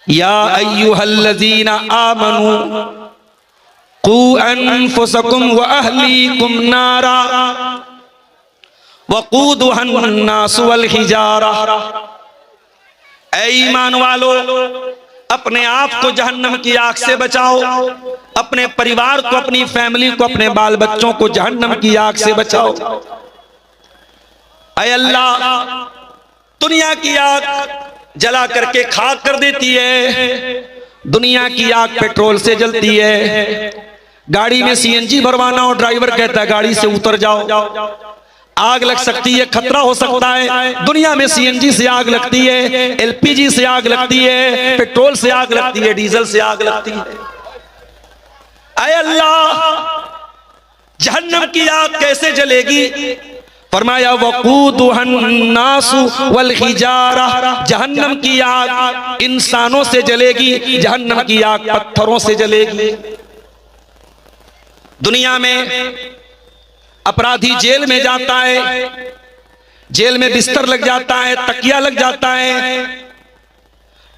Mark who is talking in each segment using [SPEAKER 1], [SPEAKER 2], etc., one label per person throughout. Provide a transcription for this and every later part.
[SPEAKER 1] या अय्युहल्लज़ीना आमनू कू अनफुसकुम व अहलीकुम नारा वक़ूदुहन्नास वल हिजारा। ऐ ईमान वालो, अपने आप को जहन्नम की आग से बचाओ, अपने परिवार को, अपनी फैमिली को, अपने बाल बच्चों को जहन्नम की आग से बचाओ। ऐ अल्लाह, दुनिया की आग जला करके खाक कर देती है, दुनिया की आग पेट्रोल से जलती है। गाड़ी में सीएनजी भरवाना और ड्राइवर कहता है गाड़ी से उतर जाओ, आग लग सकती है, खतरा हो सकता है। दुनिया में सीएनजी से आग लगती है, एलपीजी से आग लगती है, पेट्रोल से आग लगती है, डीजल से आग लगती है। ऐ अल्लाह, जहन्नम की आग कैसे जलेगी? फरमाया वक़ूदुहन्नासु वल हिजारा, जहन्नम की आग इंसानों से जलेगी, जहन्नम की आग पत्थरों से जलेगी। दुनिया में अपराधी जेल में जाता है, जेल में बिस्तर लग जाता है, तकिया लग जाता है,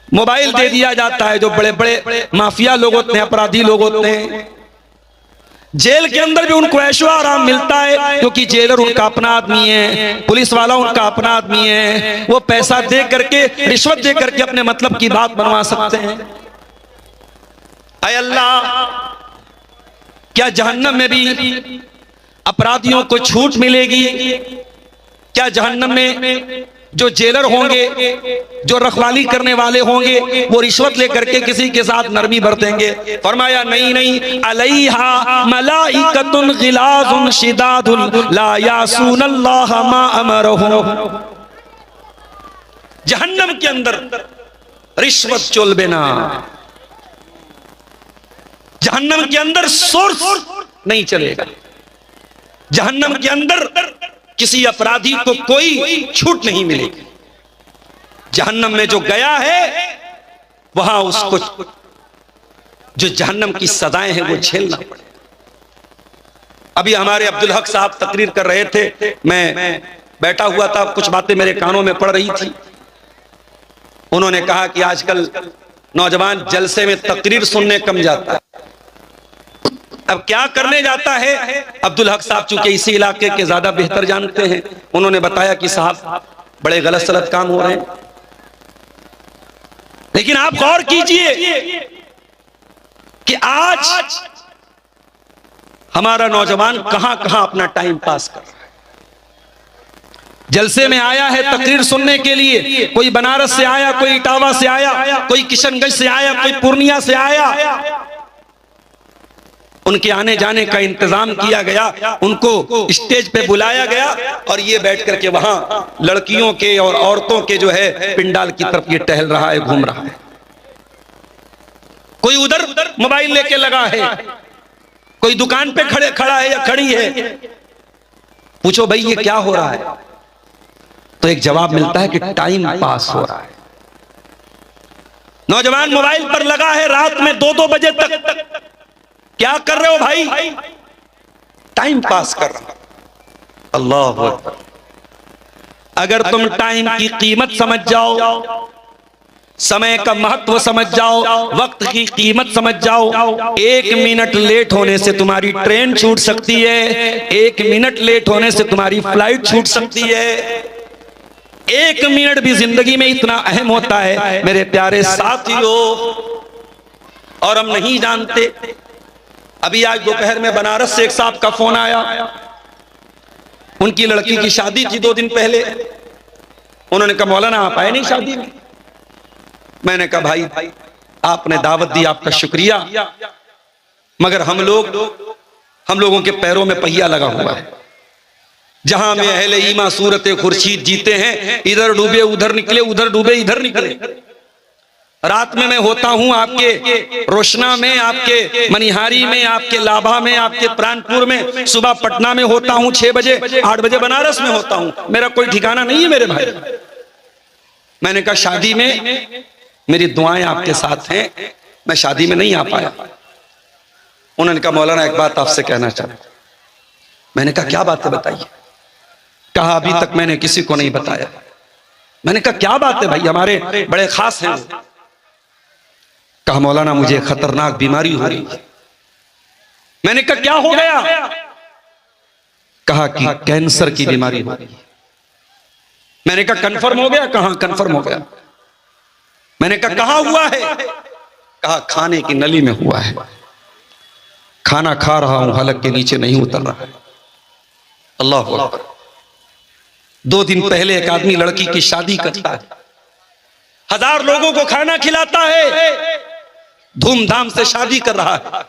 [SPEAKER 1] मोबाइल दे दिया जाता है। जो बड़े बड़े माफिया लोग होते हैं, अपराधी लोग होते हैं, जेल के अंदर भी उनको ऐशो आराम मिलता है, क्योंकि जेलर उनका अपना आदमी है, पुलिस वाला उनका अपना आदमी है। वो पैसा दे करके, रिश्वत दे करके अपने मतलब की बात बनवा सकते हैं। ऐ अल्लाह, क्या जहन्नम में भी अपराधियों को छूट मिलेगी? क्या जहन्नम में जो जेलर होंगे, जो रखवाली करने वाले होंगे, वो रिश्वत लेकर के किसी के साथ नरमी बरतेंगे? फरमाया नहीं नहीं, अलैहा मलाइकतुन गिलाजुन शिदादुन ला यासूनल्लाह मा अमरहुम। जहन्नम के अंदर रिश्वत चलबे ना, जहन्नम के अंदर सोर्स नहीं चलेगा, जहन्नम के अंदर किसी अपराधी को कोई छूट नहीं मिलेगी। जहन्नम में जो गया है वहां उसको जो जहन्नम की सजाएं हैं वो झेलना पड़ेगा। अभी हमारे अब्दुल हक साहब तकरीर कर रहे थे, मैं बैठा हुआ था, कुछ बातें मेरे कानों में पड़ रही थी। उन्होंने कहा कि आजकल नौजवान जलसे में तकरीर सुनने कम जाता है। अब क्या करने जाता है? अब्दुल हक साहब चूंकि इसी इलाके के ज्यादा बेहतर जानते हैं, उन्होंने बताया कि साहब बड़े गलत सलत काम हो रहे हैं। लेकिन आप गौर कीजिए कि आज हमारा नौजवान कहां कहां अपना टाइम पास कर रहा है। जलसे में आया है तकरीर सुनने के लिए, कोई बनारस से आया, कोई इटावा से आया, कोई किशनगंज से आया, कोई पूर्णिया से आया। उनके आने जाने का इंतजाम किया गया, उनको स्टेज पे बुलाया गया और ये बैठ करके वहां लड़कियों के और औरतों के जो है पिंडाल की तरफ ये टहल रहा है, घूम रहा है। कोई उधर मोबाइल लेके लगा है, कोई दुकान पे खड़ा है या खड़ी है। पूछो भाई ये क्या हो रहा है? तो एक जवाब मिलता है कि टाइम पास हो रहा है। नौजवान मोबाइल पर लगा है रात में 2-2 बजे तक। क्या कर रहे हो भाई? टाइम पास कर रहा। अल्लाह अकबर। अगर तुम टाइम की कीमत समझ जाओ, समय का महत्व समझ जाओ, वक्त की कीमत समझ जाओ, 1 मिनट लेट होने से तुम्हारी ट्रेन छूट सकती है, 1 मिनट लेट होने से तुम्हारी फ्लाइट छूट सकती है। 1 मिनट भी जिंदगी में इतना अहम होता है मेरे प्यारे साथियों, और हम नहीं जानते। अभी आज दोपहर में बनारस से एक साहब का फोन आया, उनकी लड़की की शादी थी 2 दिन पहले। उन्होंने कहा मौलाना आप आए नहीं शादी में। मैंने कहा भाई आपने दावत दी, आपका शुक्रिया, मगर हम लोगों के पैरों में पहिया लगा हुआ है। जहां में अहले ईमा सूरत खुर्शीद जीते हैं, इधर डूबे उधर निकले, उधर डूबे इधर निकले। रात में मैं होता हूं आपके रोशना में, आपके मनिहारी में, आपके लाभा में, आपके प्राणपुर में, सुबह पटना में होता हूं 6 बजे, 8 बजे बनारस में होता हूं। मेरा कोई ठिकाना नहीं है मेरे भाई। मैंने कहा शादी में मेरी दुआएं आपके साथ हैं, मैं शादी में नहीं आ पाया। उन्होंने कहा मौलाना एक बात आपसे कहना चाहता। मैंने कहा क्या बात है बताइए। कहा अभी तक मैंने किसी को नहीं बताया। मैंने कहा क्या बात है भाई, हमारे बड़े खास हैं। कहा मौलाना मुझे खतरनाक बीमारी हो रही है। मैंने कहा क्या हो गया? कहा कि कैंसर की बीमारी हो रही है। मैंने कहा कंफर्म हो गया? कहां कंफर्म हो गया। मैंने कहा कहां हुआ है? कहा खाने की नली में हुआ है। खाना खा रहा हूं, हलक के नीचे नहीं उतर रहा है। अल्लाह अकबर। 2 दिन पहले एक आदमी लड़की की शादी करता है, 1000 लोगों को खाना खिलाता है, धूमधाम से शादी कर रहा है,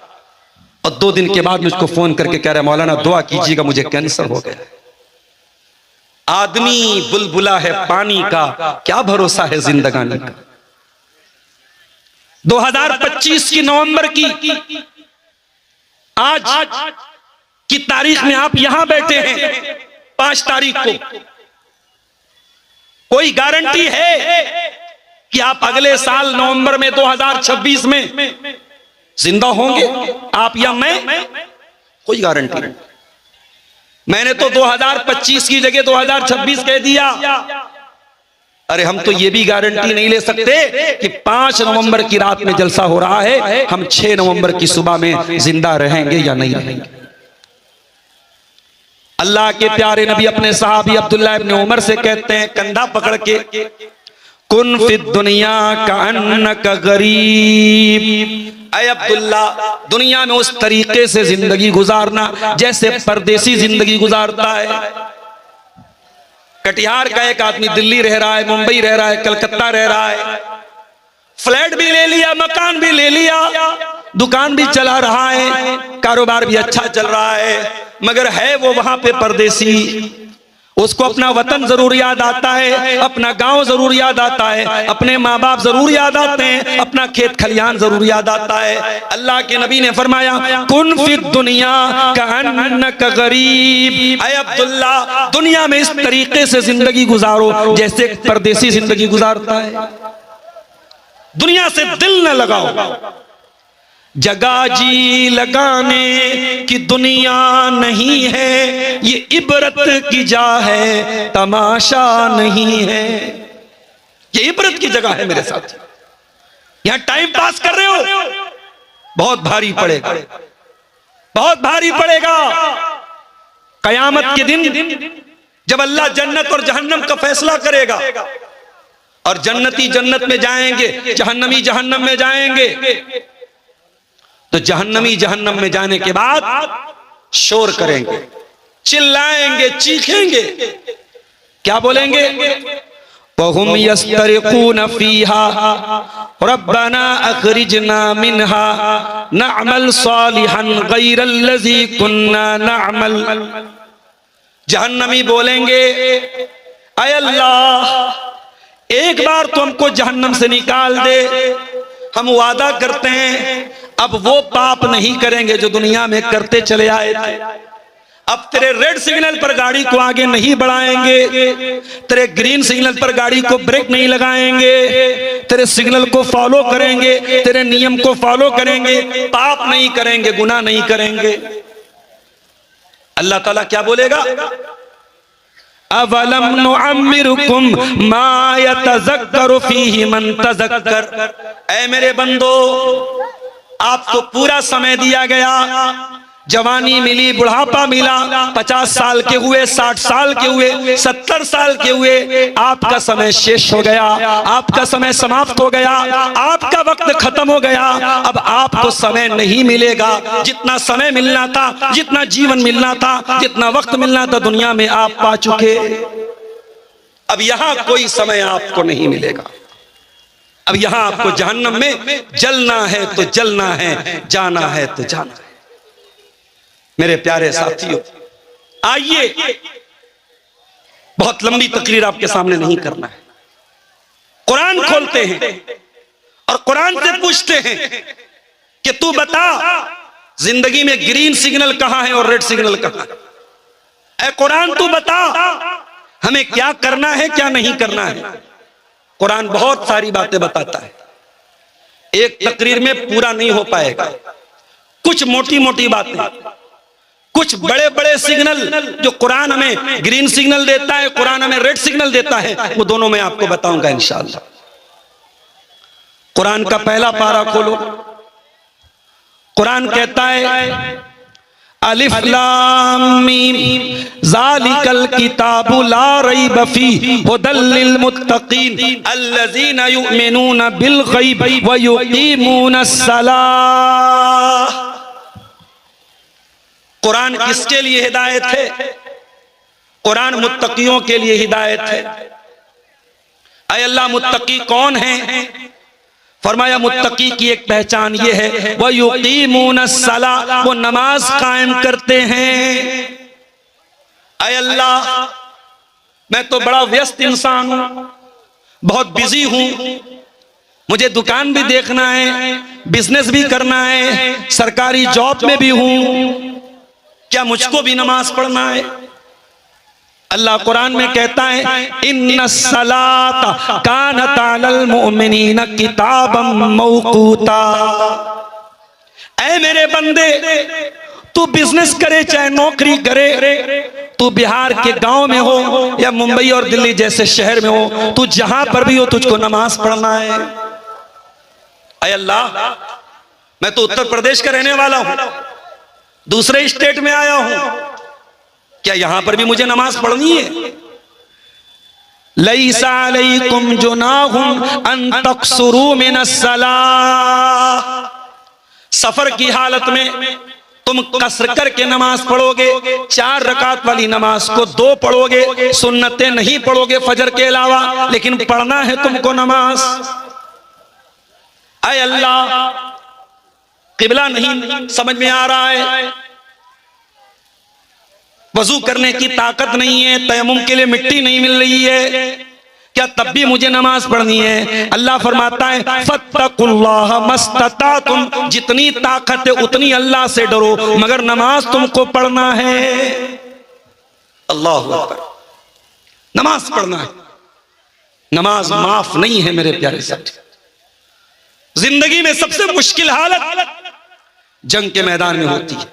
[SPEAKER 1] और 2 दिन के बाद मुझको फोन करके कह रहा है मौलाना दुआ कीजिएगा मुझे कैंसर हो गया। आदमी बुलबुला है पानी का, क्या भरोसा है जिंदगानी का। 2025 की नवंबर की आज की तारीख में आप यहां बैठे हैं 5 तारीख को। कोई गारंटी है कि आप अगले साल नवंबर में 2026 में जिंदा होंगे, आप या मैं? कोई गारंटी नहीं। मैंने तो 2025 की जगह 2026 कह दिया। अरे हम तो ये भी गारंटी नहीं ले सकते कि 5 नवंबर की रात में जलसा हो रहा है, हम 6 नवंबर की सुबह में जिंदा रहेंगे या नहीं रहेंगे। अल्लाह के प्यारे नबी अपने सहाबी अब्दुल्लाह इब्न उमर से कहते हैं कंधा पकड़ के, कुन फिद दुनिया का अन्नका गरीब। ऐ अब्दुल्ला, दुनिया में उस तरीके से जिंदगी गुजारना जैसे परदेसी जिंदगी गुजारता है। कटिहार का एक आदमी दिल्ली रह रहा है, मुंबई रह रहा है, कलकत्ता रह रहा है, फ्लैट भी ले लिया, मकान भी ले लिया, दुकान भी चला रहा है, कारोबार भी अच्छा चल रहा है, मगर है वो वहां पे परदेसी। उसको अपना वतन जरूर याद आता है, अपना गांव जरूर याद आता है, अपने माँ बाप जरूर याद आते हैं, अपना खेत खलियान जरूर याद आता है। अल्लाह के नबी ने फरमाया कुन फिद दुनिया का अन्नका गरीब। ऐ अब्दुल्ला, दुनिया में इस तरीके से जिंदगी गुजारो जैसे परदेसी जिंदगी गुजारता है। दुनिया से दिल न लगाओ। जगह जी लगाने की दुनिया नहीं है, ये इबरत की जा है, तमाशा नहीं है। ये इबरत की जगह है मेरे साथ। यहां टाइम पास कर रहे हो, बहुत भारी पड़ेगा, बहुत भारी पड़ेगा। कयामत के दिन जब अल्लाह जन्नत और जहन्नम का फैसला करेगा, और जन्नती जन्नत में जाएंगे, जहन्नमी जहन्नम में जाएंगे, तो जहन्नमी जहन्नम में जाने के बाद शोर करेंगे, चिल्लाएंगे, चीखेंगे, क्या बोलेंगे? वहुम यस्तरिकून फीहा रब्बना अखरिजना मिनहा नअमल सालिहन गैरल्लज़ी कुन्ना नअमल। जहन्नमी बोलेंगे ऐ अल्लाह एक बार तो हमको जहन्नम से निकाल दे, हम वादा करते हैं अब वो पाप नहीं करेंगे जो दुनिया में करते चले आए थे। अब तेरे रेड सिग्नल पर गाड़ी को आगे नहीं बढ़ाएंगे, तेरे ग्रीन सिग्नल पर गाड़ी को ब्रेक नहीं लगाएंगे, तेरे सिग्नल को फॉलो करेंगे, तेरे नियम को फॉलो करेंगे, पाप नहीं करेंगे, गुनाह नहीं करेंगे। अल्लाह ताला क्या बोलेगा? अवलम नुअम्मिरुकुम मा यतज़क्करु फीहि मन तज़क्कर। ऐ मेरे बंदो, आपको पूरा समय दिया गया, जवानी मिली, बुढ़ापा मिला, 50 साल के हुए, 60 साल के हुए, 70 साल के हुए, आपका समय शेष हो गया, आपका समय समाप्त हो गया, आपका वक्त खत्म हो गया। अब आपको समय नहीं मिलेगा। जितना समय मिलना था, जितना जीवन मिलना था, जितना वक्त मिलना था दुनिया में आप पा चुके। अब यहां कोई समय आपको नहीं मिलेगा। अब यहां आपको जहन्नम में जलना है तो जलना है, जाना है तो जाना है। मेरे प्यारे साथियों, आइए, बहुत लंबी तकरीर आपके सामने नहीं करना है। कुरान खोलते हैं और कुरान से पूछते हैं कि तू बता जिंदगी में ग्रीन सिग्नल कहां है और रेड सिग्नल कहां है। ऐ कुरान तू बता हमें क्या करना है, क्या नहीं करना है। कुरान बहुत सारी बातें बताता है, एक तकरीर में पूरा नहीं हो पाएगा। कुछ मोटी मोटी बातें, कुछ बड़े बड़े सिग्नल जो कुरान हमें ग्रीन सिग्नल देता है, कुरान हमें रेड सिग्नल देता है, वो दोनों मैं आपको बताऊंगा इंशाअल्लाह। कुरान का पहला पारा खोलो, कुरान कहता है अलिफ लाम मीम ज़ालिकल किताबु ला रैब फीहि हुदल लिल मुत्तकीन अल्लज़ीना युमिनूना बिल गैब व युकीमूनस सलाह। कुरान किसके लिए हिदायत है? कुरान मुत्तकियों के लिए हिदायत है। ऐ अल्लाह, मुत्तकी कौन है? फरमाया मुत्तकी की एक पहचान ये है वह युकीमूनस सलाह, वो नमाज कायम करते हैं। ऐ अल्लाह, मैं तो बड़ा व्यस्त इंसान हूं, बहुत बिजी हूं, मुझे दुकान भी देखना है, बिजनेस भी करना है, सरकारी जॉब में भी हूं, क्या मुझको भी नमाज पढ़ना है? अल्लाह कुरान में कहता है इन्नस्सलाता कानत अलल मुमिनीना किताबम मौकूता। ऐ मेरे बंदे, तू बिजनेस करे चाहे नौकरी करे, तू बिहार के गांव में हो या मुंबई और दिल्ली जैसे शहर में हो, तू जहां पर भी हो तुझको नमाज पढ़ना है। ऐ अल्लाह, मैं तो उत्तर प्रदेश का रहने वाला हूं, दूसरे स्टेट में आया हूं, क्या यहां पर भी मुझे नमाज पढ़नी है? लैसा अलैकुम जुनाहुम अन तक़सुरू मिनस सलाह। सफर की हालत में तुम कसर करके नमाज पढ़ोगे, 4 रकात वाली नमाज को 2 पढ़ोगे, सुन्नतें नहीं पढ़ोगे फजर के अलावा, लेकिन पढ़ना है तुमको नमाज। ऐ अल्लाह, किबला नहीं समझ में आ रहा है, वजू करने की ताकत नहीं है, तयम्मुम के लिए मिट्टी नहीं मिल रही है, क्या तब भी मुझे नमाज पढ़नी है? अल्लाह फरमाता है फत्तकुल्लाह मस्ततातुम, जितनी ताकत है उतनी अल्लाह से डरो, मगर नमाज तुमको पढ़ना है। अल्लाह अकबर, नमाज पढ़ना है। नमाज माफ नहीं है मेरे प्यारे साथी। जिंदगी में सबसे मुश्किल हालत जंग के मैदान में होती है।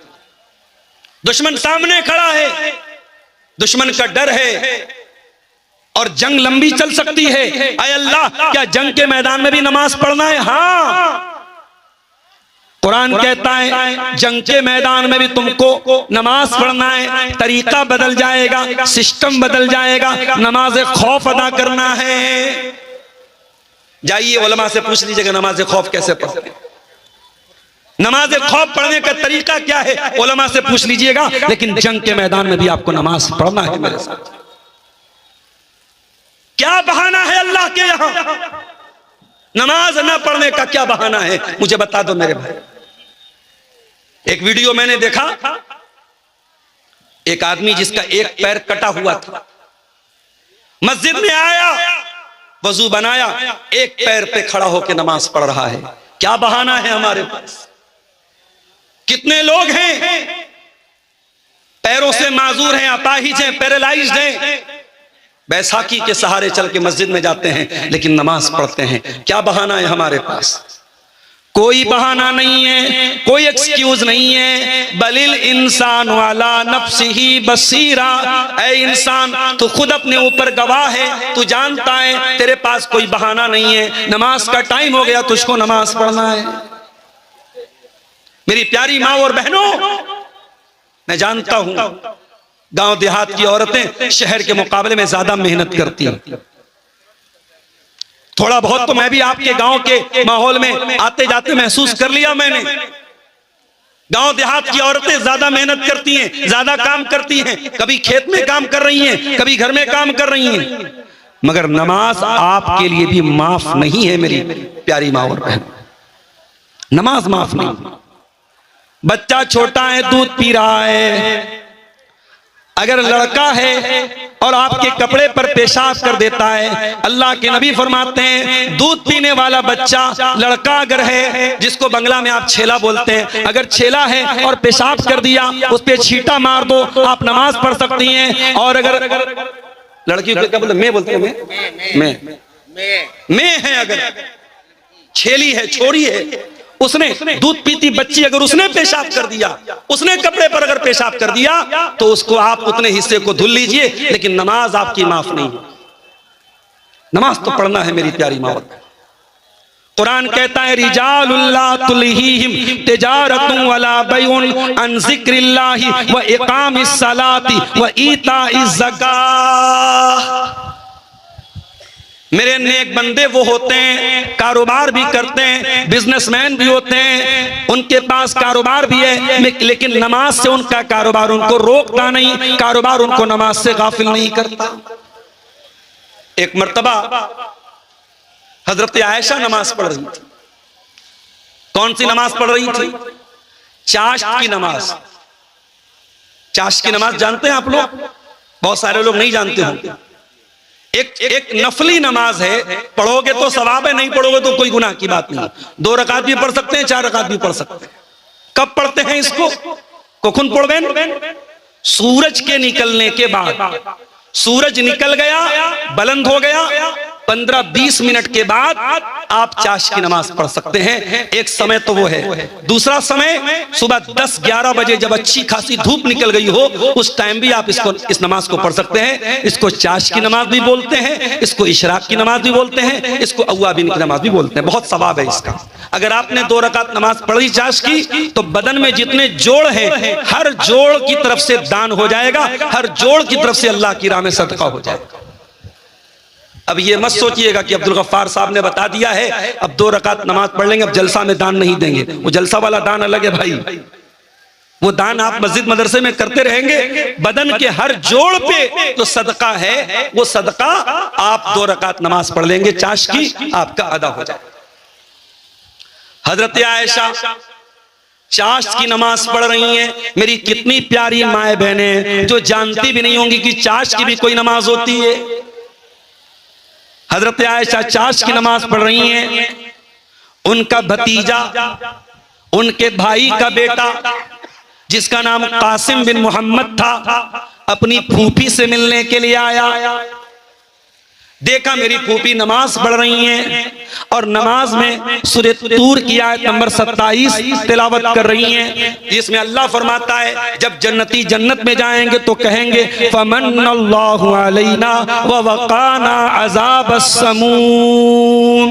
[SPEAKER 1] दुश्मन सामने खड़ा है, दुश्मन का डर है और जंग लंबी चल सकती है। ऐ अल्लाह, क्या जंग के मैदान में भी नमाज पढ़ना है? हाँ, कुरान कहता है जंग के मैदान में भी तुमको नमाज पढ़ना है। तरीका बदल जाएगा, सिस्टम बदल जाएगा, नमाज खौफ अदा करना है। जाइए उलमा से पूछ लीजिएगा नमाज खौफ कैसे पढ़ते हैं, नमाज खौफ पढ़ने का तरीका क्या है, उलमा से पूछ लीजिएगा। लेकिन जंग के मैदान में भी आपको नमाज पढ़ना है मेरे साथ। क्या बहाना है अल्लाह के यहां? नमाज न पढ़ने का क्या बहाना है, मुझे बता दो मेरे भाई। एक वीडियो मैंने देखा, एक आदमी जिसका एक पैर कटा हुआ था, मस्जिद में आया, वजू बनाया, एक पैर पे खड़ा होकर नमाज पढ़ रहा है। क्या बहाना है हमारे पास? कितने लोग हैं पैरों से माजूर हैं, अपाहिज हैं, पैरालाइज्ड हैं, बैसाखी के सहारे चल के मस्जिद में जाते हैं लेकिन नमाज पढ़ते हैं। क्या बहाना है हमारे पास? कोई बहाना नहीं है, कोई एक्सक्यूज नहीं है। बलिल इंसान वाला नफ्सिही बसीरा, ऐ इंसान तू खुद अपने ऊपर गवाह है, तू जानता है तेरे पास कोई बहाना नहीं है। नमाज का टाइम हो गया, तुझको नमाज पढ़ना है। मेरी प्यारी माँ और बहनों, मैं जानता हूं गांव देहात की औरतें शहर के मुकाबले में ज्यादा मेहनत करती हैं। थोड़ा बहुत तो मैं भी आपके गांव के माहौल में आते जाते महसूस कर लिया मैंने। गांव देहात की औरतें ज्यादा मेहनत करती हैं, ज्यादा काम करती हैं, कभी खेत में काम कर रही हैं, कभी घर में काम कर रही हैं, मगर नमाज आपके लिए भी माफ नहीं है मेरी प्यारी माँ और बहन। नमाज माफ नहीं। बच्चा छोटा है, दूध पी रहा है, अगर लड़का है और आपके कपड़े पर पेशाब कर देता है, अल्लाह के नबी फरमाते हैं दूध पीने वाला बच्चा लड़का अगर है, जिसको बंगला में आप छेला बोलते हैं, अगर छेला है और पेशाब कर दिया, उस पे छींटा मार दो, आप नमाज पढ़ सकती हैं। और अगर लड़की को क्या बोलते, मैं बोलते हैं, मैं है, अगर छेली है, छोरी है, उसने दूध पीती बच्ची अगर उसने पेशाब कर दिया, उसने कपड़े पर अगर पेशाब कर दिया, तो उसको आप उतने हिस्से को धुल लीजिए, लेकिन नमाज आपकी माफ नहीं है। नमाज तो पढ़ना है मेरी प्यारी माँ। कुरान कहता है रिजालुल्ला तुलहीहिम तिजारतुन वला बैउन अन जिक्रिल्लाहि व इकामिस सलाति व ईताइज ज़कात। मेरे नेक बंदे वो होते हैं, कारोबार भी करते हैं, बिजनेसमैन भी होते हैं, उनके पास कारोबार भी है, लेकिन नमाज से उनका कारोबार उनको रोकता नहीं, कारोबार उनको नमाज से गाफिल नहीं करता। एक मर्तबा हजरत आयशा नमाज पढ़ रही थी। कौन सी नमाज पढ़ रही थी? चाश्त की नमाज। चाश्त की नमाज जानते हैं आप लोग? बहुत सारे लोग नहीं जानते होंगे। एक नफली नमाज है, पढ़ोगे तो सवाब है, नहीं पढ़ोगे तो कोई गुनाह की बात नहीं। 2 रकात भी पढ़ सकते हैं, 4 रकात भी पढ़ सकते हैं। कब पढ़ते हैं इसको? कखुन पढ़बेन? सूरज के निकलने के बाद। सूरज निकल गया, बुलंद हो गया, 15-20 मिनट के बाद आप चाश की नमाज पढ़ सकते हैं। एक समय तो वो है। दूसरा समय सुबह 10-11 बजे जब अच्छी खासी धूप निकल गई हो, उस टाइम भी आप इस नमाज को पढ़ सकते हैं। इसको चाश की नमाज भी बोलते हैं, इसको इशराक की नमाज भी बोलते हैं, इसको अव्वाबीन की नमाज भी बोलते हैं। बहुत सवाब है इसका। अगर आपने 2 रकात नमाज पढ़ी चाश की, तो बदन में जितने जोड़ हैं, हर जोड़ की तरफ से दान हो जाएगा, हर जोड़ की तरफ से अल्लाह की राह में सदका हो जाएगा। अब ये मत सोचिएगा कि अब्दुल गफ्फार साहब ने बता दिया है, अब 2 रकात नमाज पढ़ लेंगे, अब जलसा में दान नहीं देंगे। वो जलसा वाला दान अलग है भाई। वो दान आप मस्जिद मदरसे में करते रहेंगे, बदन के हर जोड़ पे जो सदका है, वो सदका आप 2 रकात नमाज पढ़ लेंगे चाश की, आपका अदा हो जाए। हजरत आयशा चाश की नमाज पढ़ रही हैं। मेरी कितनी प्यारी माए बहनें जो जानती भी नहीं होंगी कि चाश की भी कोई नमाज होती है। हजरत आयशा चाश की नमाज पढ़ रही हैं। उनका भतीजा, उनके भाई का बेटा जिसका नाम कासिम बिन मोहम्मद था, अपनी फूफी से मिलने के लिए आया। देखा मेरी फूफी नमाज पढ़ रही हैं और नमाज में सूरह तूर की आयत नंबर 27 तिलावत कर रही हैं, जिसमें अल्लाह फरमाता है जब जन्नती जन्नत में जाएंगे तो कहेंगे फमन्नल्लाहु अलैना व वक़ाना अज़ाबस समूम।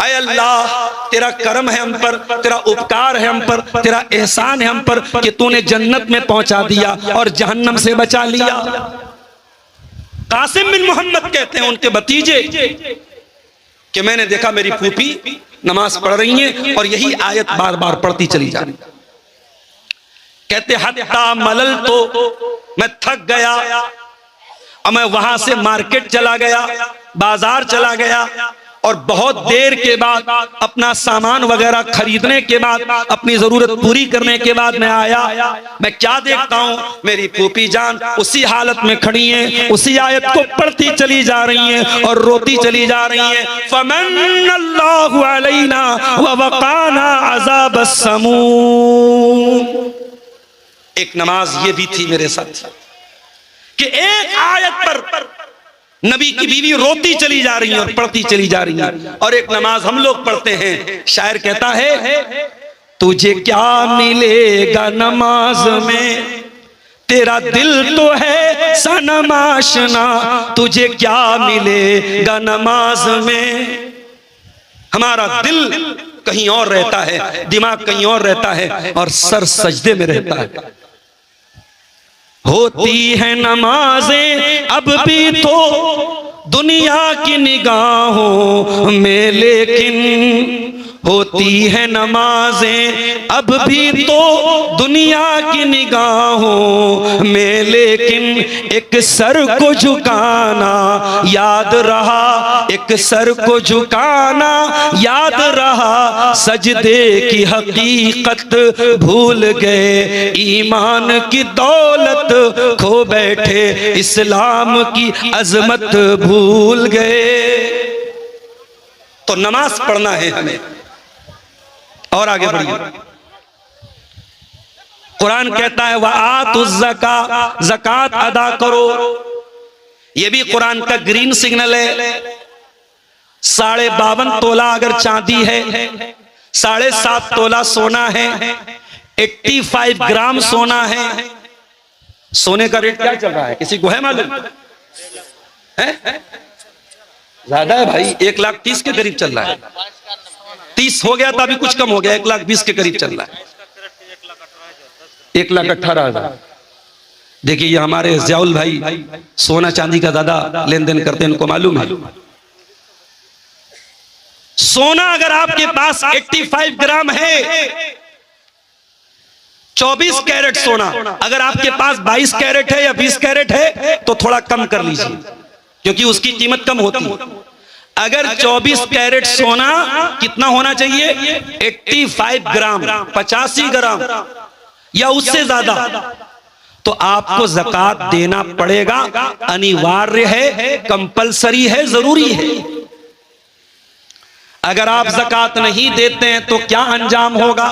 [SPEAKER 1] ऐ अल्लाह, तेरा करम है हम पर, तेरा उपकार है हम पर, तेरा एहसान है हम पर कि तूने जन्नत में पहुंचा दिया और जहन्नम से बचा लिया। कासिम बिन मोहम्मद कहते हैं उनके भतीजे कि मैंने देखा मेरी फूफी नमाज पढ़ रही हैं और यही आयत बार बार पढ़ती चली जा रही। कहते हत्ता मलल, तो मैं थक गया और मैं वहां से मार्केट चला गया, बाजार चला गया और बहुत देर के बाद अपना सामान वगैरह खरीदने के बाद, अपनी जरूरत पूरी करने के बाद मैं आया। मैं क्या देखता हूं, मेरी फूफी जान उसी हालत में खड़ी हैं, उसी आयत को पढ़ती चली जा रही हैं और रोती चली जा रही हैं। फमन्नल्लाहु अलैना व वक़ाना अज़ाबस समूम। एक नमाज ये भी थी मेरे साथ कि एक आयत पर नबी की बीवी रोती चली जा रही है और पढ़ती चली जा रही है। और एक नमाज हम लोग पढ़ते हैं, शायर कहता है तुझे क्या मिलेगा नमाज में, तेरा दिल तो है सनम आशना, तुझे क्या मिलेगा नमाज में। हमारा दिल कहीं और रहता है, दिमाग कहीं और रहता है और सर सजदे में रहता है। होती है नमाजें अब भी तो दुनिया की निगाहों में, लेकिन होती है नमाजें अब भी तो दुनिया की निगाहों में, लेकिन एक सर को झुकाना याद रहा, एक सर को झुकाना याद रहा, सजदे की हकीकत भूल गए, ईमान की दौलत खो बैठे, इस्लाम की अजमत भूल गए। तो नमाज पढ़ना है हमें। और आगे बढ़िए, कुरान कहता है वआतुज़ ज़का, ज़कात अदा करो। यह भी कुरान का ग्रीन सिग्नल है। 52.5 तोला अगर चांदी है, 7.5 तोला सोना है, 85 ग्राम सोना है। सोने का रेट क्या चल रहा है, किसी को है मालूम? है ज्यादा है भाई, 1,30,000 के करीब चल रहा है। 30 हो गया था, अभी कुछ कम हो गया, 1,20,000 के करीब चल रहा है। 1,18,000। देखिए ये हमारे ज़ियाउल भाई सोना चांदी का ज्यादा लेन देन करते हैं, इनको मालूम है। सोना अगर आपके पास 85 ग्राम है, 24 कैरेट सोना, अगर आपके पास 22 कैरेट है या 20 कैरेट है तो थोड़ा कम कर लीजिए, क्योंकि उसकी कीमत कम होती है। अगर 24 कैरेट सोना कितना होना चाहिए? 85 ग्राम, 85 ग्राम या उससे ज्यादा, तो आपको ज़कात देना पड़ेगा, अनिवार्य है, कंपलसरी है, जरूरी है। अगर आप ज़कात नहीं देते हैं तो क्या अंजाम होगा?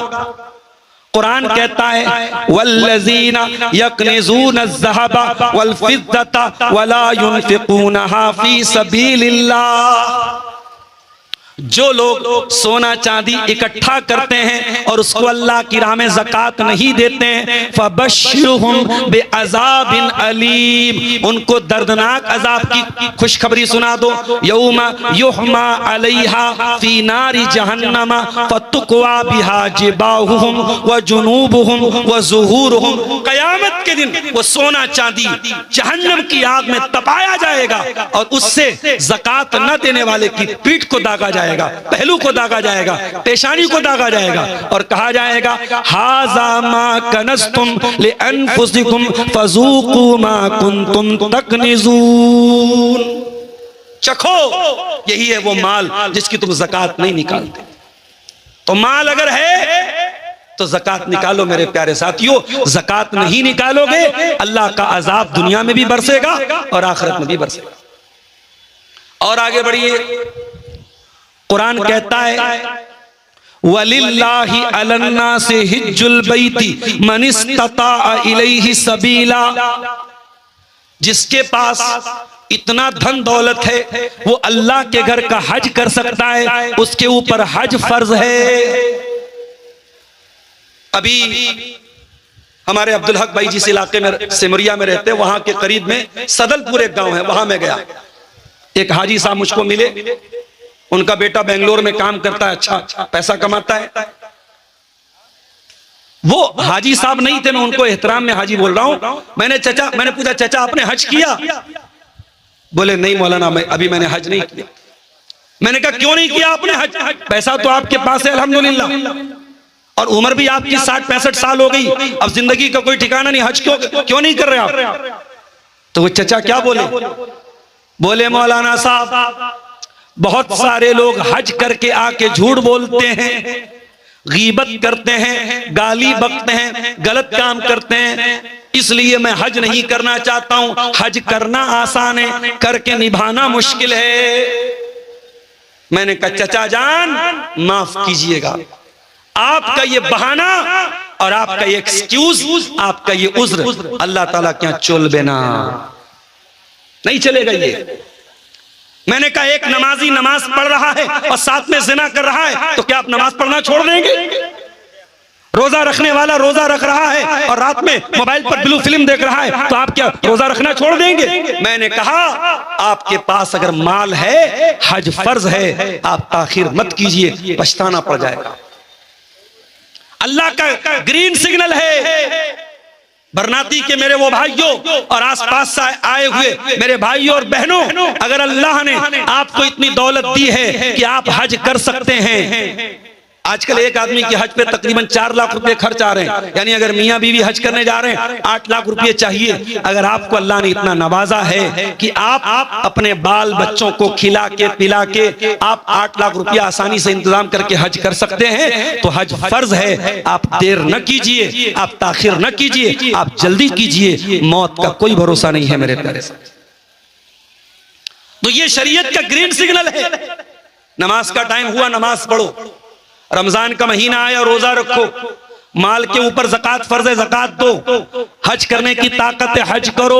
[SPEAKER 1] कुरान कहता है वल्लज़ीना यकनिज़ून अज़्ज़हबा वल फ़िद्दता वला युनफ़िक़ूनहा फ़ी सबीलिल्लाह। जो लोग सोना चांदी इकट्ठा करते हैं और उसको अल्लाह की राह में ज़कात नहीं देते हैं, फ़बश्शिरहुम बिअज़ाबिन अलीम, उनको दर्दनाक अज़ाब की खुशखबरी सुना दो। यौमा युहमा अलैहा फ़ी नारि जहन्नम फ़तुक़वा बिहा जिबाहुहुम व जुनूबुहुम व ज़ुहूरुहुम। क़यामत के दिन वो सोना चांदी जहन्नम की आग में तपाया जाएगा और उससे ज़कात न देने वाले की पीठ को दागा जाएगा, पहलू को दागा जाएगा, पेशानी को दागा जाएगा और कहा जाएगा हाज़ा मा कनज़्तुम लिअन्फुसिकुम फ़ज़ूक़ू मा कुन्तुम तकनिज़ून। चखो, यही है वो माल जिसकी तुम ज़कात नहीं निकालते। तो माल अगर है तो ज़कात निकालो मेरे प्यारे साथियों। ज़कात नहीं निकालोगे अल्लाह का अज़ाब दुनिया में भी बरसेगा और आखिरत में भी बरसेगा। और आगे बढ़िए, कुरान कहता है वलिल्लाहि अलन्नासि हिज्जुल बैति मन इस्तता इलैहि सबीला। जिसके पास इतना धन दौलत है वो अल्लाह के घर का हज कर सकता है, उसके ऊपर हज फर्ज है। अभी हमारे अब्दुल हक भाई जिस इलाके में सिमरिया में रहते हैं, वहां के करीब में सदलपुर एक गांव है, वहां मैं गया। एक हाजी साहब मुझको मिले, उनका बेटा बेंगलोर में काम करता है, अच्छा पैसा कमाता है। वो हाजी साहब नहीं थे, मैं उनको एहतराम में हाजी बोल रहा हूं। मैंने पूछा चाचा आपने हज किया? बोले नहीं मौलाना मैंने हज नहीं किया। मैंने कहा क्यों नहीं किया आपने हज? पैसा तो आपके पास है अल्हम्दुलिल्लाह और उम्र भी आपकी 60-65 साल हो गई, अब जिंदगी का कोई ठिकाना नहीं, हज क्यों नहीं कर रहे आप? तो वो चचा क्या बोले मौलाना साहब बहुत सारे लोग हज करके आके झूठ बोलते हैं, गीबत करते हैं, गाली बकते हैं, गलत काम करते हैं, इसलिए मैं हज नहीं करना चाहता हूं। हज करना आसान है, करके निभाना मुश्किल है। मैंने कहा चचा जान माफ कीजिएगा, आपका ये बहाना और आपका ये एक्सक्यूज, आपका ये उज्र अल्लाह ताला क्या चलबे ना, नहीं चलेगा ये। मैंने कहा एक नमाजी नमाज पढ़ रहा है और साथ में जिना कर रहा है, तो क्या आप नमाज पढ़ना छोड़ देंगे? रोजा रखने वाला रोजा रख रहा है और रात में मोबाइल पर ब्लू फिल्म देख रहा है, तो आप क्या रोजा रखना छोड़ देंगे? मैंने कहा आपके पास अगर माल है, हज फर्ज है, आप ताखिर मत कीजिए, पछताना पड़ जाएगा। अल्लाह का ग्रीन सिग्नल है। बरनाती के मेरे वो भाइयों और आसपास से आए हुए मेरे भाइयों और बहनों, अगर अल्लाह ने आपको इतनी दौलत दी है कि आप हज कर सकते हैं, आजकल एक आदमी के हज पे तकरीबन 4 लाख रुपए खर्च आ रहे हैं, यानी अगर मियां बीवी हज करने जा रहे हैं 8 लाख रुपए चाहिए। अगर आपको अल्लाह ने इतना नवाजा है कि आप अपने बाल बच्चों को खिला के पिला के आप 8 लाख रुपया आसानी से इंतजाम करके हज कर सकते हैं, तो हज फर्ज है। आप देर न कीजिए, आप ताखिर न कीजिए, आप जल्दी कीजिए, मौत का कोई भरोसा नहीं है मेरे प्यारे साथ। तो ये शरीयत का ग्रीन सिग्नल है। नमाज का टाइम हुआ, नमाज पढ़ो, रमजान का महीना आया, रोजा रखो, माल के ऊपर ज़कात फर्ज है, ज़कात दो, हज करने की ताकत है, हज करो।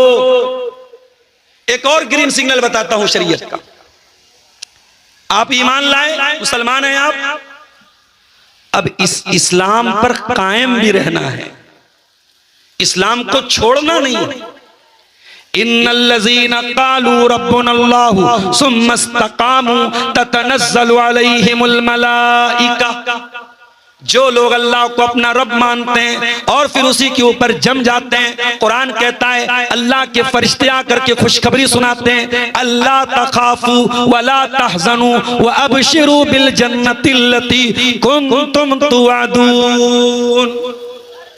[SPEAKER 1] एक और ग्रीन सिग्नल बताता हूं शरीयत का। आप ईमान लाए, मुसलमान हैं आप, अब इस इस्लाम पर कायम भी रहना है, इस्लाम को छोड़ना नहीं है। इन्नल्लज़ीना क़ालू रब्बुनल्लाहु सुम्मा इस्तक़ामू ततनज़्ज़लु अलैहिमुल मलाइका, जो लोग अल्लाह को अपना रब मानते हैं और फिर उसी के ऊपर जम जाते हैं, कुरान कहता है अल्लाह के फरिश्ते आकर के खुशखबरी सुनाते हैं, अल्लाह तखाफू वला तहज़नू व अबशिरू बिल जन्नतिल्लती कुंतुम तुअदून।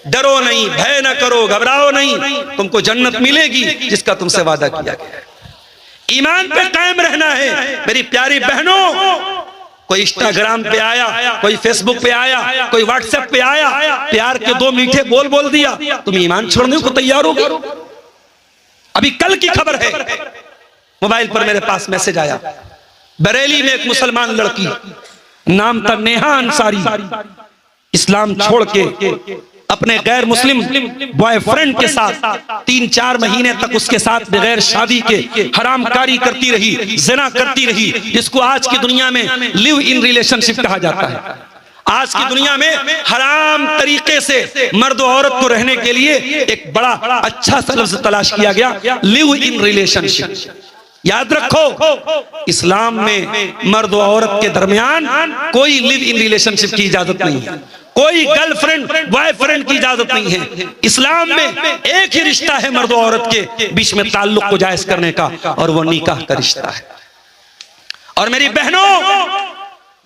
[SPEAKER 1] डरो नहीं, भय न करो, घबराओ नहीं, तुमको जन्नत मिलेगी जिसका तुमसे वादा किया गया है। ईमान पे कायम रहना है मेरी प्यारी बहनों। कोई इंस्टाग्राम पे आया, कोई फेसबुक पे आया, कोई व्हाट्सएप पे आया, प्यार के दो मीठे बोल दिया, तुम ईमान छोड़ने को तैयार हो। अभी कल की खबर है, मोबाइल पर मेरे पास मैसेज आया, बरेली में एक मुसलमान लड़की, नाम था नेहा अंसारी, इस्लाम छोड़ के अपने गैर मुस्लिम बॉयफ्रेंड के साथ 3-4 महीने तक उसके साथ बगैर शादी के हरामकारी करती रही, ज़िना करती रही, जिसको आज की दुनिया में लिव इन रिलेशनशिप कहा जाता है। आज की दुनिया में हराम तरीके से मर्द और औरत को रहने के लिए एक बड़ा अच्छा सा लफ्ज़ तलाश किया गया, लिव इन रिलेशनशिप। याद रखो, इस्लाम में मर्द और औरत के दरमियान कोई लिव इन रिलेशनशिप की इजाजत नहीं है, कोई गर्लफ्रेंड बॉयफ्रेंड की इजाजत नहीं है। इस्लाम में एक ही रिश्ता है मर्द और औरत के बीच में ताल्लुक को जायज करने का, और वो निकाह का रिश्ता है। और मेरी बहनों,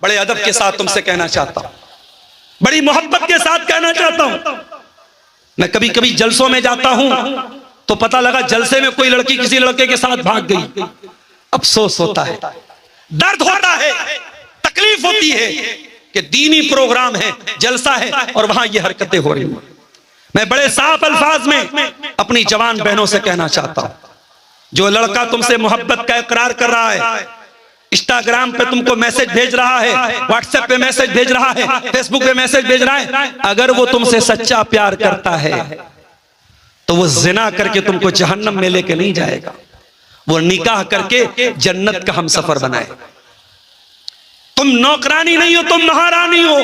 [SPEAKER 1] बड़े अदब के साथ तुमसे कहना चाहता हूं, बड़ी मोहब्बत के साथ कहना चाहता हूं, मैं कभी कभी जलसों में जाता हूं तो पता लगा जलसे में कोई लड़की किसी लड़के के साथ भाग गई। अफसोस होता है, दर्द होता है, तकलीफ होती है कि दीनी प्रोग्राम है, जलसा है और वहां ये हरकतें हो रही हैं। मैं बड़े साफ अल्फाज में अपनी जवान बहनों से कहना चाहता हूं, जो लड़का तुमसे मोहब्बत का इकरार कर रहा है, इंस्टाग्राम पे तुमको मैसेज भेज रहा है, व्हाट्सएप पे मैसेज भेज रहा है, फेसबुक पे मैसेज भेज रहा है, अगर वो तुमसे सच्चा प्यार करता है तो वो जिना करके तुमको जहन्नम में लेके नहीं जाएगा, वो निकाह करके जन्नत का हम सफर बनाए। तुम नौकरानी नहीं हो, तुम महारानी हो,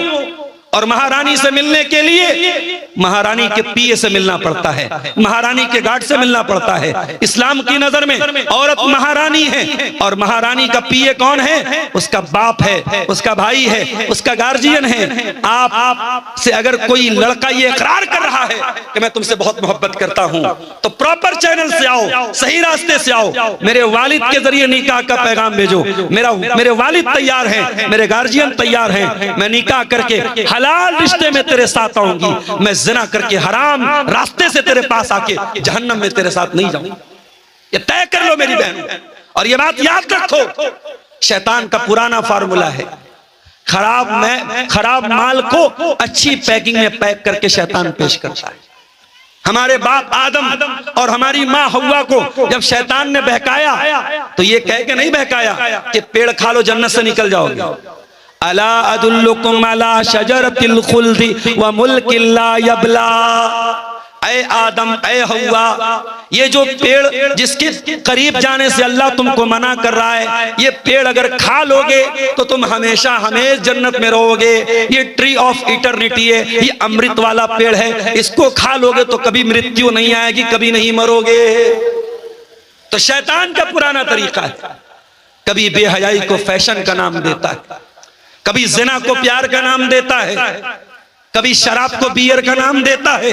[SPEAKER 1] और महारानी से मिलने के लिए महारानी के पीए से मिलना पड़ता है, महारानी के गार्ड से मिलना पड़ता है। इस्लाम की नजर में औरत महारानी है, और महारानी का पीए कौन है? उसका बाप है, उसका भाई है, उसका गार्जियन है। आप से अगर कोई लड़का ये इकरार कर रहा है कि मैं तुमसे बहुत मोहब्बत करता हूं, तो प्रॉपर चैनल से आओ, सही रास्ते से आओ, मेरे वालिद के जरिए निकाह का पैगाम भेजो। मेरे वालिद तैयार हैं, मेरे गार्जियन तैयार हैं, मैं निकाह करके हलाल रिश्ते में तेरे साथ आऊंगी, मैं जिना करके हराम रास्ते से तेरे पास आके जहन्नम में तेरे साथ नहीं जाऊंगी। ये तय कर लो मेरी बहन, और ये बात याद रखो, शैतान का पुराना फार्मूला है, खराब माल को अच्छी पैकिंग में पैक करके शैतान पेश करता है। हमारे बाप आदम और हमारी माँ हव्वा को जब शैतान ने बहकाया तो ये कह के नहीं बहकाया कि पेड़ खा लो जन्नत से निकल जाओगे। अला अदुल्लुकुम अला शजरतिल खुल्दी व मुल्किन ला यबला। ऐ आदम, ऐ हव्वा, ये जो पेड़ जिसके करीब जाने से अल्लाह तुमको मना कर रहा है, ये पेड़ अगर खा लोगे तो तुम हमेशा हमेशा जन्नत में रहोगे। ये ट्री ऑफ इटर्निटी है, ये अमृत वाला पेड़ है, इसको खा लोगे तो कभी मृत्यु नहीं आएगी, कभी नहीं मरोगे। तो शैतान का पुराना तरीका है, कभी बेहयाई को फैशन का नाम देता है, कभी जिना को प्यार का नाम देता है, कभी शराब को बियर का नाम देता है,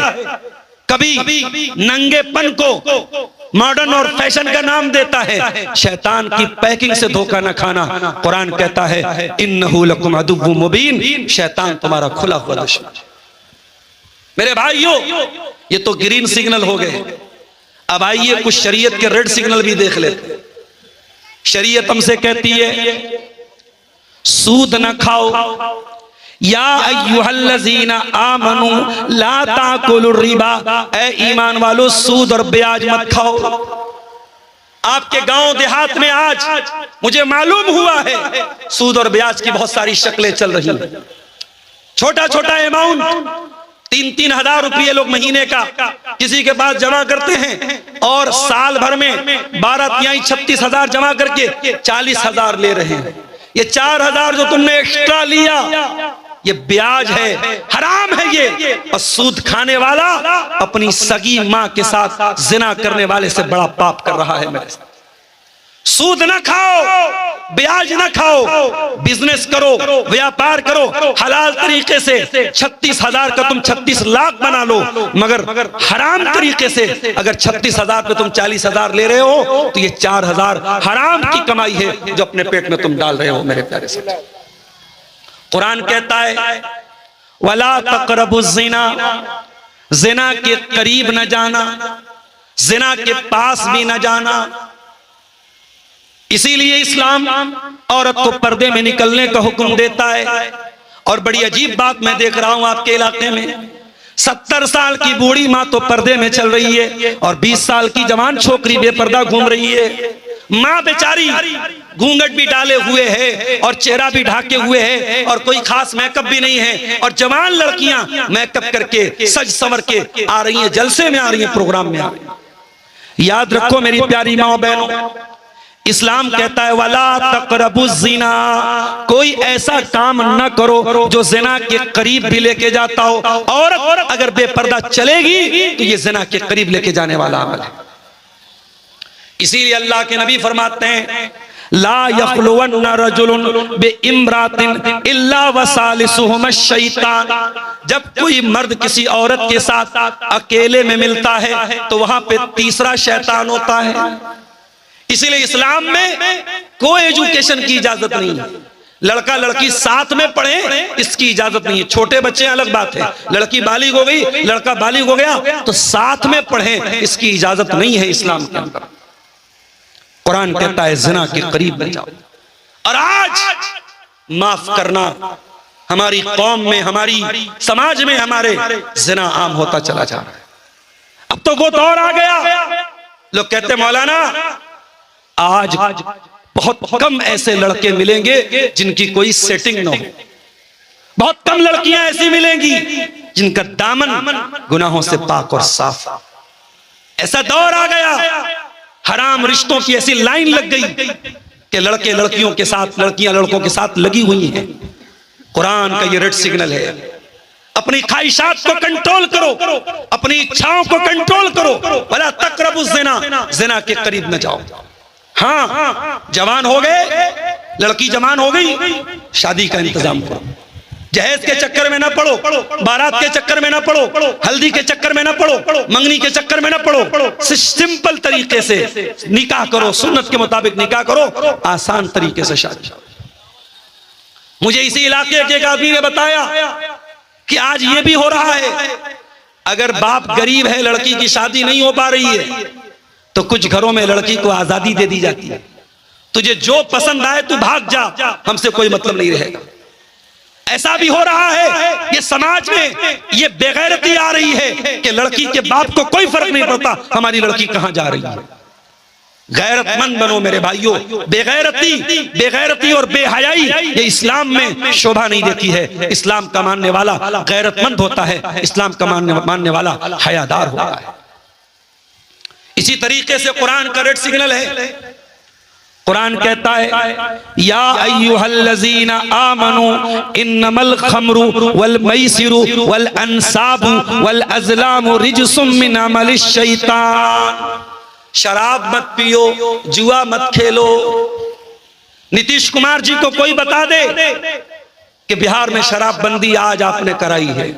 [SPEAKER 1] कभी नंगेपन को मॉडर्न और फैशन का नाम देता है। शैतान की पैकिंग से धोखा न खाना। कुरान कहता है इन्नहु लकुम अदुव्वुम मुबीन, शैतान तुम्हारा खुला हुआ दुश्मन। मेरे भाइयों, ये तो ग्रीन सिग्नल हो गए, अब आइए कुछ शरीयत के रेड सिग्नल भी देख लेते। शरीयत हमसे कहती है सूद न खाओ, या अय्युहल्लज़ीना आमनू ला ताकुलुर रिबा, ऐ ईमान वालों सूद और ब्याज मत खाओ। आपके गांव देहात में आज मुझे मालूम हुआ है सूद और ब्याज की बहुत सारी शक्लें चल रही हैं। छोटा छोटा अमाउंट 3-3 हजार रुपये लोग महीने का किसी के पास जमा करते हैं, और साल भर में 12-36 हजार जमा करके 40 हजार ले रहे हैं। ये 4 हजार जो तुमने एक्स्ट्रा लिया, ये ब्याज है, हराम है ये। और सूद खाने वाला अपनी सगी मां के साथ जिना करने वाले से बड़ा पाप कर रहा है मेरे साथ। सूद ना खाओ, ब्याज ना खाओ, बिजनेस करो, व्यापार करो हलाल तरीके से। 36,000 का तुम 36 लाख बना लो, मगर हराम तरीके से अगर 36,000 पे तुम 40,000 ले रहे हो तो ये 4,000 हराम की कमाई है जो अपने पेट में तुम डाल रहे हो मेरे प्यारे से। कुरान कहता है वला तक़रबुज़ ज़िना, ज़िना के करीब न जाना, ज़िना के पास भी न जाना। इसीलिए इस्लाम औरत को पर्दे में निकलने का हुक्म देता है। और बड़ी अजीब बात मैं देख रहा हूं आपके इलाके में, 70 साल की बूढ़ी मां तो पर्दे में चल रही है और 20 साल की जवान छोकरी बेपर्दा घूम रही है। मां बेचारी घूंघट भी डाले हुए है और चेहरा भी ढाके हुए है और कोई खास मेकअप भी नहीं है, और जवान लड़कियां मेकअप करके सज संवर के आ रही हैं, जलसे में आ रही हैं, प्रोग्राम में आ रही हैं। याद रखो मेरी प्यारी माओ बहनों, इस्लाम कहता है वला तक़रबुज़ ज़िना, कोई ऐसा काम न करो जो ज़िना के करीब भी लेके जाता हो। औरत अगर बेपर्दा चलेगी तो ये ज़िना के करीब लेके जाने वाला अमल है। इसीलिए अल्लाह के नबी फरमाते हैं ला यख़्लुवन्न रजुलुन बिइम्रातिन इल्ला वसालिसुहुमा शैतान। जब कोई मर्द किसी औरत के साथ अकेले में मिलता है तो वहां पे तीसरा शैतान होता है। इसीलिए इस्लाम में कोई एजुकेशन की इजाजत नहीं है। लड़का लड़की साथ में पढ़े इसकी इजाजत नहीं है। छोटे बच्चे अलग बात है, लड़की बालिग हो गई, लड़का बालिग हो गया तो साथ में पढ़े इसकी इजाजत नहीं है इस्लाम के अंदर। कुरान कहता है जिना के करीब न जाओ। और आज माफ करना, हमारी कौम में, हमारी समाज में हमारे जिना आम होता चला जा रहा है। अब तो वो दौर आ गया, लोग कहते मौलाना आज बहुत कम ऐसे लड़के मिलेंगे जिनकी कोई सेटिंग न हो, बहुत कम लड़कियां ऐसी मिलेंगी जिनका दामन गुनाहों से पाक और साफ। ऐसा दौर आ गया, हराम रिश्तों की ऐसी लाइन लग गई कि लड़के लड़कियों के साथ, लड़कियां लड़कों के साथ लगी हुई हैं। कुरान का ये रेड सिग्नल है, अपनी ख्वाहिशात को कंट्रोल करो, अपनी इच्छाओं को कंट्रोल करो। वला तक़रबुज़ ज़िना, ज़िना के करीब न जाओ। हाँ, जवान हो गए, लड़की जवान हो गई, शादी का इंतजाम करो। जहेज के चक्कर में ना पड़ो, बारात के चक्कर में ना पड़ो, हल्दी के चक्कर में ना पड़ो, मंगनी के चक्कर में ना पड़ो। सिंपल तरीके से निकाह करो, सुन्नत के मुताबिक निकाह करो, आसान तरीके से शादी। मुझे इसी इलाके के एक आदमी ने बताया कि आज ये भी हो रहा है, अगर बाप गरीब है, लड़की की शादी नहीं हो पा रही है तो कुछ घरों में लड़की को आजादी दे दी जाती है, तुझे जो पसंद आए तू भाग जा, हमसे कोई मतलब नहीं रहेगा। ऐसा भी हो रहा है। ये समाज में ये बेगैरती आ रही है कि लड़की के बाप को कोई फर्क नहीं पड़ता हमारी लड़की कहां जा रही है। गैरतमंद बनो मेरे भाइयों। बेगैरती और बेहयाई ये इस्लाम में शोभा नहीं देती है। इस्लाम का मानने वाला गैरतमंद होता है, इस्लाम का मानने वाला हयादार होता है। इसी तरीके से कुरान का रेड सिग्नल है। कुरान कहता है या अय्युहल्लज़ीना आमनू इन्नमल खम्रु वल मैसिरु वल अंसाबु वल अज़लामु रिजसुम मिन अमलिश शैतान। शराब मत पियो, जुआ मत खेलो। नीतीश कुमार जी को कोई बता दे कि बिहार में शराबबंदी आज आपने कराई है,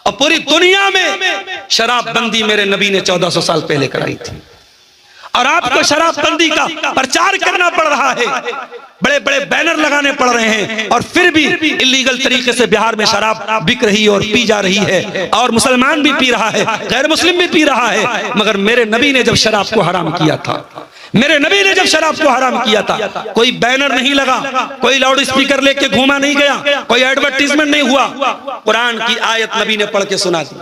[SPEAKER 1] और पूरी दुनिया में शराबबंदी मेरे नबी ने 1400 साल पहले कराई थी, और आपको शराबबंदी का प्रचार करना पड़ रहा है, बड़े बड़े बैनर लगाने पड़ रहे हैं, और फिर भी इलीगल तरीके से बिहार में शराब बिक रही और पी जा रही है, और मुसलमान भी पी रहा है, गैर मुस्लिम भी पी रहा है। मगर मेरे नबी ने जब शराब को हराम किया था, मेरे नबी ने जब शराब को हराम किया था, कोई बैनर नहीं लगा, कोई लाउड स्पीकर लेके घूमा नहीं गया, कोई एडवर्टीजमेंट नहीं हुआ। कुरान की आयत नबी ने पढ़ के सुना दी,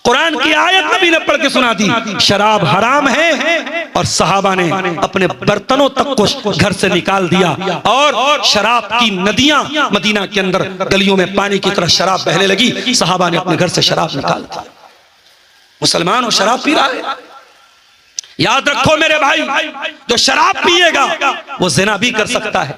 [SPEAKER 1] कुरान की आयत नबी ने पढ़ के सुना दी, शराब हराम है, और सहाबा ने अपने बर्तनों तक को घर से निकाल दिया, और शराब की नदियां मदीना के अंदर गलियों में पानी की तरह शराब बहने लगी। सहाबा ने अपने घर से शराब निकाल दी। मुसलमान और शराब पी रहा है। याद रखो मेरे भाई, जो शराब पिएगा वो जिना भी कर सकता है,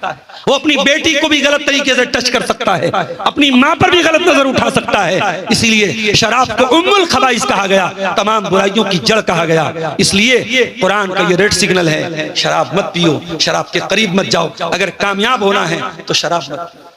[SPEAKER 1] वो अपनी बेटी को भी गलत तरीके से टच कर सकता है, अपनी मां पर भी गलत नजर उठा सकता है। इसलिए शराब को उम्मुल खबाइस कहा गया, तमाम बुराइयों की जड़ कहा गया। इसलिए कुरान का ये रेड सिग्नल है, शराब मत पियो, शराब के करीब मत जाओ। अगर कामयाब होना है तो शराब मत पियो।